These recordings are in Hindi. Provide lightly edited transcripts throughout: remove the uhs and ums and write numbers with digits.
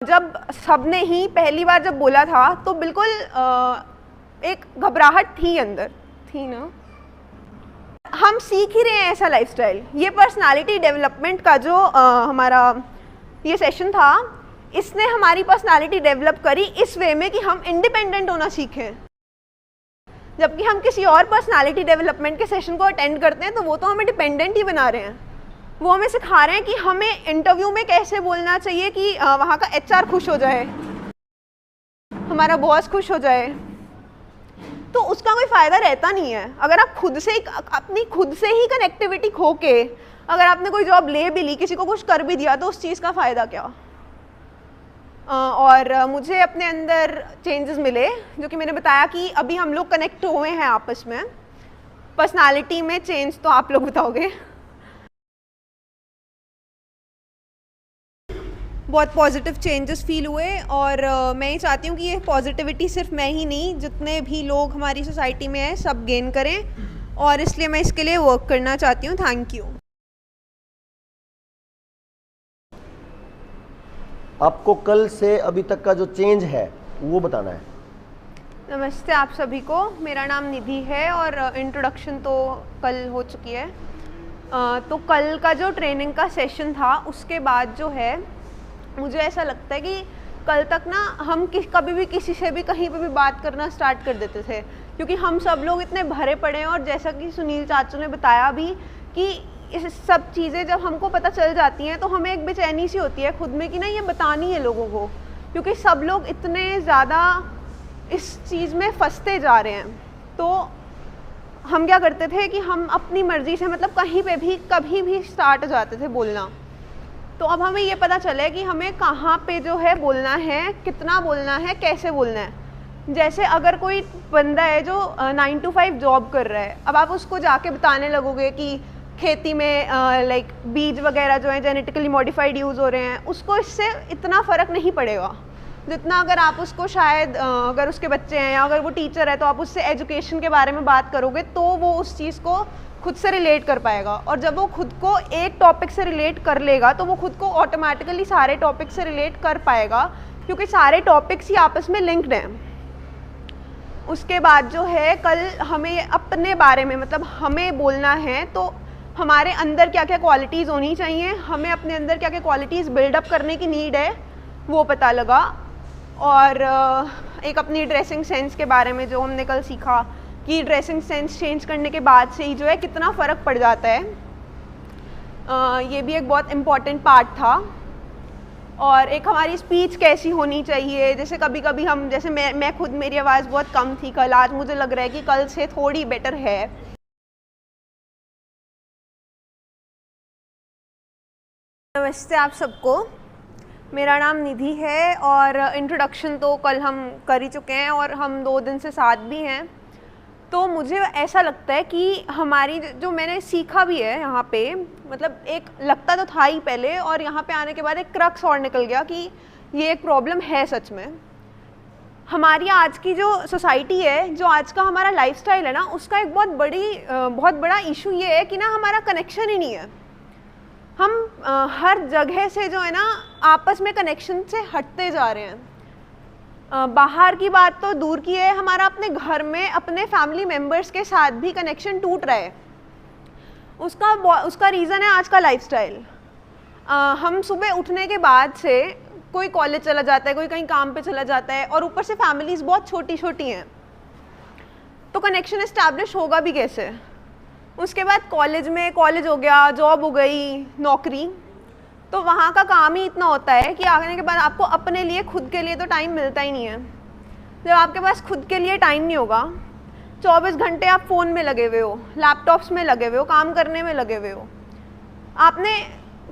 जब सबने ही पहली बार जब बोला था तो बिल्कुल एक घबराहट थी अंदर, थी ना। हम सीख ही रहे हैं ऐसा लाइफस्टाइल। ये पर्सनालिटी डेवलपमेंट का जो हमारा ये सेशन था, इसने हमारी पर्सनालिटी डेवलप करी इस वे में कि हम इंडिपेंडेंट होना सीखें। जबकि हम किसी और पर्सनालिटी डेवलपमेंट के सेशन को अटेंड करते हैं तो वो तो हमें डिपेंडेंट ही बना रहे हैं। वो हमें सिखा रहे हैं कि हमें इंटरव्यू में कैसे बोलना चाहिए कि वहाँ का एचआर खुश हो जाए, हमारा बॉस खुश हो जाए। तो उसका कोई फ़ायदा रहता नहीं है अगर आप खुद से अपनी खुद से ही कनेक्टिविटी खो के अगर आपने कोई जॉब ले भी ली, किसी को कुछ कर भी दिया, तो उस चीज़ का फ़ायदा क्या। और मुझे अपने अंदर चेंजेस मिले जो कि मैंने बताया कि अभी हम लोग कनेक्ट हुए हैं आपस में। पर्सनालिटी में चेंज तो आप लोग बताओगे। बहुत पॉजिटिव चेंजेस फील हुए और मैं ये चाहती हूँ कि ये पॉजिटिविटी सिर्फ मैं ही नहीं, जितने भी लोग हमारी सोसाइटी में हैं सब गेन करें, और इसलिए मैं इसके लिए वर्क करना चाहती हूँ। Thank you. आपको कल से अभी तक का जो चेंज है वो बताना है। नमस्ते आप सभी को, मेरा नाम निधि है और इंट्रोडक्शन तो कल हो चुकी है। तो कल का जो ट्रेनिंग का सेशन था उसके बाद जो है मुझे ऐसा लगता है कि कल तक ना हम कभी भी किसी से भी कहीं पे भी बात करना स्टार्ट कर देते थे, क्योंकि हम सब लोग इतने भरे पड़े हैं। और जैसा कि सुनील चाचू ने बताया भी कि इस सब चीज़ें जब हमको पता चल जाती हैं तो हमें एक बेचैनी सी होती है खुद में कि ना ये बतानी है लोगों को, क्योंकि सब लोग इतने ज़्यादा इस चीज़ में फंसते जा रहे हैं। तो हम क्या करते थे कि हम अपनी मर्ज़ी से मतलब कहीं पे भी कभी भी स्टार्ट हो जाते थे बोलना। तो अब हमें ये पता चला है कि हमें कहाँ पे जो है बोलना है, कितना बोलना है, कैसे बोलना है। जैसे अगर कोई बंदा है जो 9 to 5 जॉब कर रहा है, अब आप उसको जाके बताने लगोगे कि खेती में लाइक बीज वगैरह जो है जेनेटिकली मॉडिफाइड यूज़ हो रहे हैं, उसको इससे इतना फ़र्क नहीं पड़ेगा जितना अगर आप उसको शायद अगर उसके बच्चे हैं या अगर वो टीचर है तो आप उससे एजुकेशन के बारे में बात करोगे तो वो उस चीज़ को खुद से रिलेट कर पाएगा। और जब वो खुद को एक टॉपिक से रिलेट कर लेगा तो वो खुद को ऑटोमेटिकली सारे टॉपिक से रिलेट कर पाएगा, क्योंकि सारे टॉपिक्स ही आपस में लिंक्ड हैं। उसके बाद जो है कल हमें अपने बारे में मतलब हमें बोलना है तो हमारे अंदर क्या क्या क्वालिटीज़ होनी चाहिए, हमें अपने अंदर क्या क्या क्वालिटीज़ बिल्डअप करने की नीड है वो पता लगा। और एक अपनी ड्रेसिंग सेंस के बारे में जो हमने कल सीखा कि ड्रेसिंग सेंस चेंज करने के बाद से ही जो है कितना फ़र्क पड़ जाता है, ये भी एक बहुत इम्पॉर्टेंट पार्ट था। और एक हमारी स्पीच कैसी होनी चाहिए, जैसे कभी कभी हम जैसे मैं खुद मेरी आवाज़ बहुत कम थी कल, आज मुझे लग रहा है कि कल से थोड़ी बेटर है। नमस्ते आप सबको, मेरा नाम निधि है और इंट्रोडक्शन तो कल हम कर ही चुके हैं और हम 2 दिन से साथ भी हैं। तो मुझे ऐसा लगता है कि हमारी जो मैंने सीखा भी है यहाँ पे, मतलब एक लगता तो था ही पहले और यहाँ पे आने के बाद एक क्रक्स और निकल गया कि ये एक प्रॉब्लम है सच में। हमारी आज की जो सोसाइटी है, जो आज का हमारा लाइफस्टाइल है ना, उसका एक बहुत बड़ा इशू ये है कि ना हमारा कनेक्शन ही नहीं है। हम हर जगह से जो है ना आपस में कनेक्शन से हटते जा रहे हैं। बाहर की बात तो दूर की है, हमारा अपने घर में अपने फैमिली मेम्बर्स के साथ भी कनेक्शन टूट रहा है। उसका रीज़न है आज का लाइफस्टाइल। हम सुबह उठने के बाद से कोई कॉलेज चला जाता है, कोई कहीं काम पे चला जाता है और ऊपर से फैमिलीज़ बहुत छोटी छोटी हैं, तो कनेक्शन इस्टेब्लिश होगा भी कैसे। उसके बाद कॉलेज हो गया, जॉब हो गई, नौकरी, तो वहाँ का काम ही इतना होता है कि आने के बाद आपको अपने लिए खुद के लिए तो टाइम मिलता ही नहीं है। जब आपके पास खुद के लिए टाइम नहीं होगा, 24 घंटे आप फ़ोन में लगे हुए हो, लैपटॉप्स में लगे हुए हो, काम करने में लगे हुए हो, आपने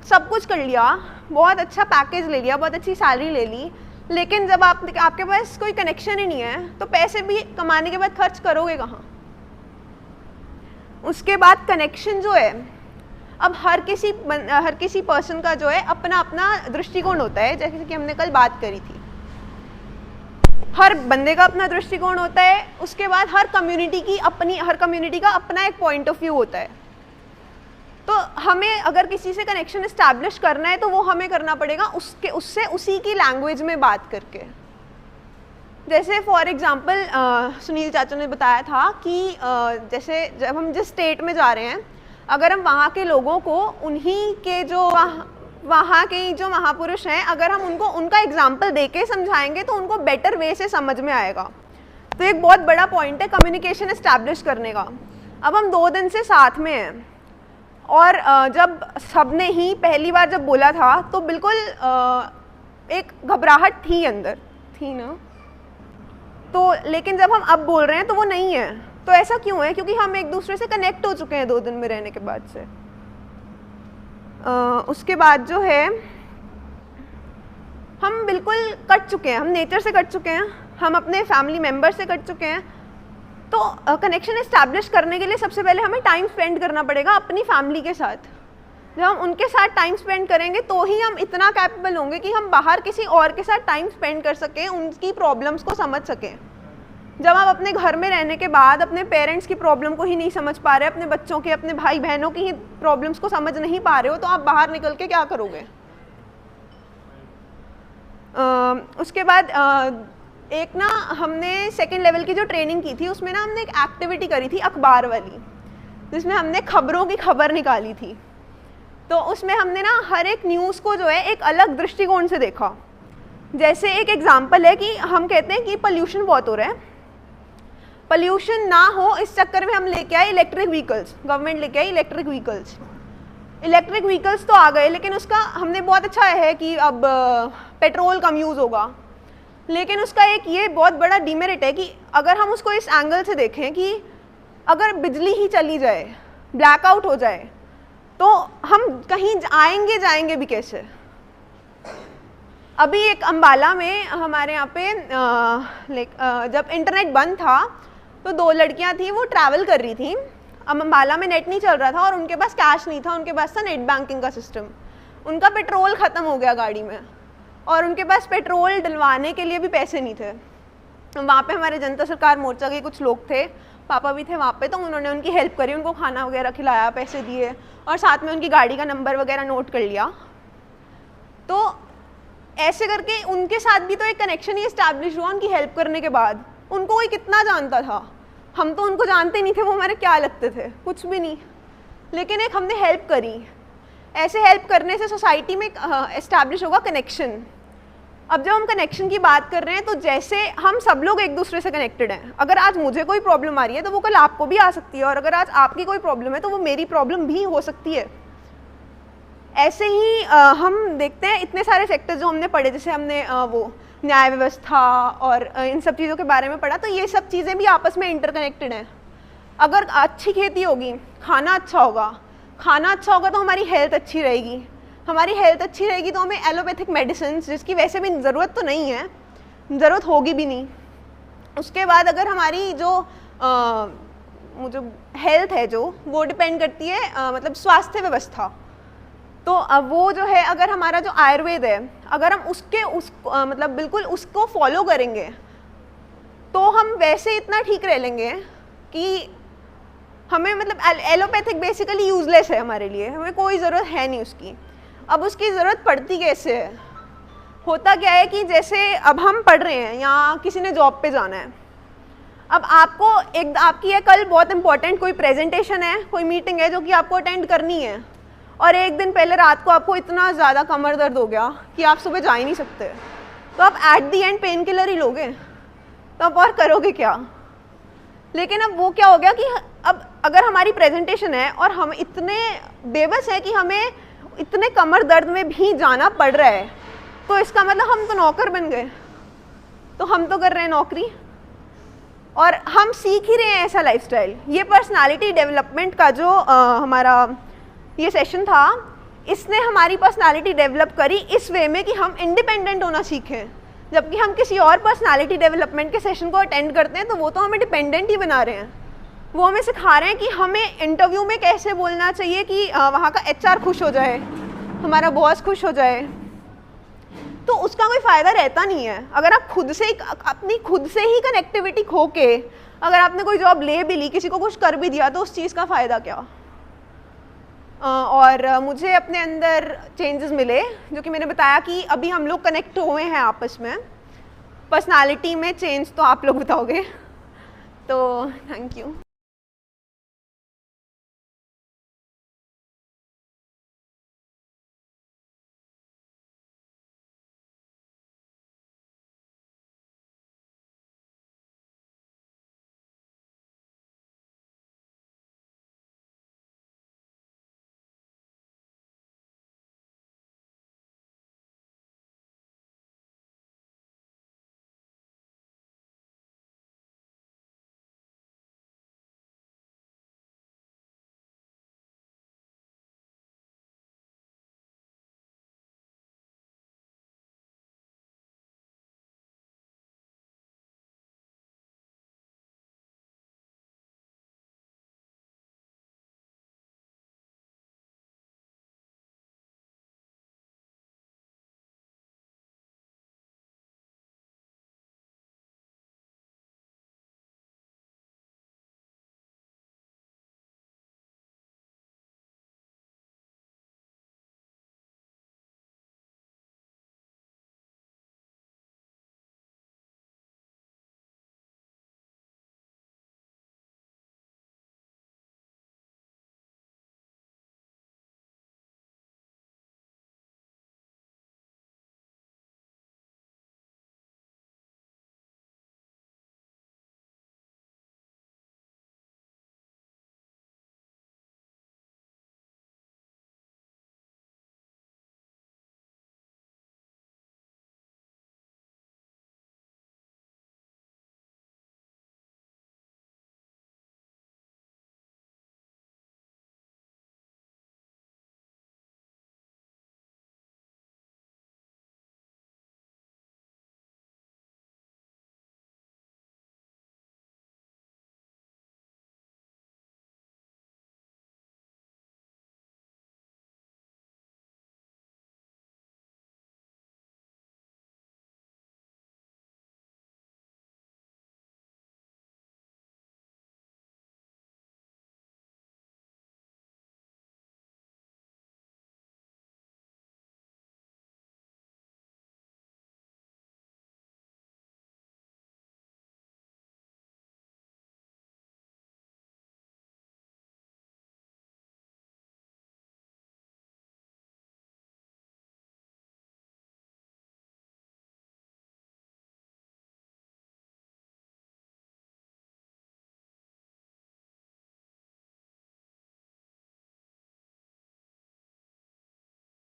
सब कुछ कर लिया, बहुत अच्छा पैकेज ले लिया, बहुत अच्छी सैलरी ले ली, लेकिन जब आपके पास कोई कनेक्शन ही नहीं है तो पैसे भी कमाने के बाद खर्च करोगे कहाँ। उसके बाद कनेक्शन जो है, अब हर किसी पर्सन का जो है अपना अपना दृष्टिकोण होता है, जैसे कि हमने कल बात करी थी। हर बंदे का अपना दृष्टिकोण होता है। उसके बाद हर कम्युनिटी का अपना एक पॉइंट ऑफ व्यू होता है। तो हमें अगर किसी से कनेक्शन इस्टेब्लिश करना है तो वो हमें करना पड़ेगा उससे उसी की लैंग्वेज में बात करके। जैसे फॉर एग्जांपल सुनील चाचा ने बताया था कि जैसे जब हम जिस स्टेट में जा रहे हैं, अगर हम वहाँ के लोगों को उन्हीं के जो वहाँ के जो महापुरुष हैं, अगर हम उनको उनका एग्जाम्पल दे के समझाएंगे तो उनको बेटर वे से समझ में आएगा। तो एक बहुत बड़ा पॉइंट है कम्युनिकेशन इस्टेब्लिश करने का। अब हम 2 दिन से साथ में हैं और जब सबने ही पहली बार जब बोला था तो बिल्कुल एक घबराहट थी अंदर, थी ना, तो लेकिन जब हम अब बोल रहे हैं तो वो नहीं है। तो ऐसा क्यों है? क्योंकि हम एक दूसरे से कनेक्ट हो चुके हैं 2 दिन में रहने के बाद से। उसके बाद जो है हम बिल्कुल कट चुके हैं, हम नेचर से कट चुके हैं, हम अपने फैमिली मेम्बर से कट चुके हैं। तो कनेक्शन इस्टेब्लिश करने के लिए सबसे पहले हमें टाइम स्पेंड करना पड़ेगा अपनी फैमिली के साथ। जब हम उनके साथ टाइम स्पेंड करेंगे तो ही हम इतना कैपेबल होंगे कि हम बाहर किसी और के साथ टाइम स्पेंड कर सकें, उनकी प्रॉब्लम्स को समझ सकें। जब आप अपने घर में रहने के बाद अपने पेरेंट्स की प्रॉब्लम को ही नहीं समझ पा रहे, अपने बच्चों के, अपने भाई बहनों की ही प्रॉब्लम्स को समझ नहीं पा रहे हो, तो आप बाहर निकल के क्या करोगे? उसके बाद एक ना हमने सेकेंड लेवल की जो ट्रेनिंग की थी उसमें ना हमने एक एक्टिविटी करी थी अखबार वाली, जिसमें हमने खबरों की खबर निकाली थी। तो उसमें हमने ना हर एक न्यूज़ को जो है एक अलग दृष्टिकोण से देखा। जैसे एक एग्जांपल है कि हम कहते हैं कि पोल्यूशन बहुत हो रहा है, पोल्यूशन ना हो इस चक्कर में हम लेके आए इलेक्ट्रिक व्हीकल्स, गवर्नमेंट लेके आई इलेक्ट्रिक व्हीकल्स। इलेक्ट्रिक व्हीकल्स तो आ गए, लेकिन उसका हमने बहुत अच्छा है कि अब पेट्रोल कम यूज़ होगा, लेकिन उसका एक ये बहुत बड़ा डिमेरिट है कि अगर हम उसको इस एंगल से देखें कि अगर बिजली ही चली जाए, ब्लैकआउट हो जाए, तो हम कहीं आएंगे जाएंगे भी कैसे? अभी एक अंबाला में हमारे यहाँ पे जब इंटरनेट बंद था तो 2 लड़कियाँ थी, वो ट्रैवल कर रही थी। अब अंबाला में नेट नहीं चल रहा था और उनके पास कैश नहीं था, उनके पास था नेट बैंकिंग का सिस्टम। उनका पेट्रोल ख़त्म हो गया गाड़ी में और उनके पास पेट्रोल डलवाने के लिए भी पैसे नहीं थे। वहाँ पे हमारे जनता सरकार मोर्चा के कुछ लोग थे, पापा भी थे वहाँ पे, तो उन्होंने उनकी हेल्प करी, उनको खाना वगैरह खिलाया, पैसे दिए और साथ में उनकी गाड़ी का नंबर वगैरह नोट कर लिया। तो ऐसे करके उनके साथ भी तो एक कनेक्शन ही इस्टेब्लिश हुआ उनकी हेल्प करने के बाद। उनको कोई कितना जानता था, हम तो उनको जानते नहीं थे, वो हमारे क्या लगते थे, कुछ भी नहीं, लेकिन एक हमने हेल्प करी। ऐसे हेल्प करने से सोसाइटी में इस्टेब्लिश होगा कनेक्शन। अब जब हम कनेक्शन की बात कर रहे हैं तो जैसे हम सब लोग एक दूसरे से कनेक्टेड हैं। अगर आज मुझे कोई प्रॉब्लम आ रही है तो वो कल आपको भी आ सकती है, और अगर आज आपकी कोई प्रॉब्लम है तो वो मेरी प्रॉब्लम भी हो सकती है। ऐसे ही हम देखते हैं इतने सारे सेक्टर्स जो हमने पढ़े, जैसे हमने वो न्याय व्यवस्था और इन सब चीज़ों के बारे में पढ़ा, तो ये सब चीज़ें भी आपस में इंटरकनेक्टेड हैं। अगर अच्छी खेती होगी, खाना अच्छा होगा, खाना अच्छा होगा तो हमारी हेल्थ अच्छी रहेगी, हमारी हेल्थ अच्छी रहेगी तो हमें एलोपैथिक मेडिसिन, जिसकी वैसे भी ज़रूरत तो नहीं है, ज़रूरत होगी भी नहीं। उसके बाद अगर हमारी जो हेल्थ है जो वो डिपेंड करती है मतलब स्वास्थ्य व्यवस्था, तो अब वो जो है अगर हमारा जो आयुर्वेद है, अगर हम मतलब बिल्कुल उसको फॉलो करेंगे तो हम वैसे इतना ठीक रह लेंगे कि हमें मतलब एलोपैथिक बेसिकली यूजलेस है हमारे लिए, हमें कोई ज़रूरत है नहीं उसकी। अब उसकी ज़रूरत पड़ती कैसे है? होता क्या है कि जैसे अब हम पढ़ रहे हैं या किसी ने जॉब पे जाना है, अब आपको आपकी है कल बहुत इंपॉर्टेंट कोई प्रेजेंटेशन है, कोई मीटिंग है जो कि आपको अटेंड करनी है, और एक दिन पहले रात को आपको इतना ज़्यादा कमर दर्द हो गया कि आप सुबह जा ही नहीं सकते, तो आप at the end painkiller ही लोगे, तो आप और करोगे क्या? लेकिन अब वो क्या हो गया कि अब अगर हमारी प्रेजेंटेशन है और हम इतने बेबस हैं कि हमें इतने कमर दर्द में भी जाना पड़ रहा है, तो इसका मतलब हम तो नौकर बन गए, तो हम तो कर रहे हैं नौकरी और हम सीख ही रहे हैं ऐसा लाइफस्टाइल। ये पर्सनालिटी डेवलपमेंट का जो हमारा ये सेशन था, इसने हमारी पर्सनालिटी डेवलप करी इस वे में कि हम इंडिपेंडेंट होना सीखें। जबकि हम किसी और पर्सनालिटी डेवलपमेंट के सेशन को अटेंड करते हैं तो वो तो हमें डिपेंडेंट ही बना रहे हैं, वो हमें सिखा रहे हैं कि हमें इंटरव्यू में कैसे बोलना चाहिए कि वहाँ का HR खुश हो जाए, हमारा बॉस खुश हो जाए, तो उसका कोई फ़ायदा रहता नहीं है। अगर आप खुद से अपनी खुद से ही कनेक्टिविटी खो के अगर आपने कोई जॉब ले भी ली, किसी को कुछ कर भी दिया, तो उस चीज़ का फ़ायदा क्या? और मुझे अपने अंदर चेंजेस मिले, जो कि मैंने बताया कि अभी हम लोग कनेक्ट हुए हैं आपस में। पर्सनालिटी में चेंज तो आप लोग बताओगे। तो थैंक यू।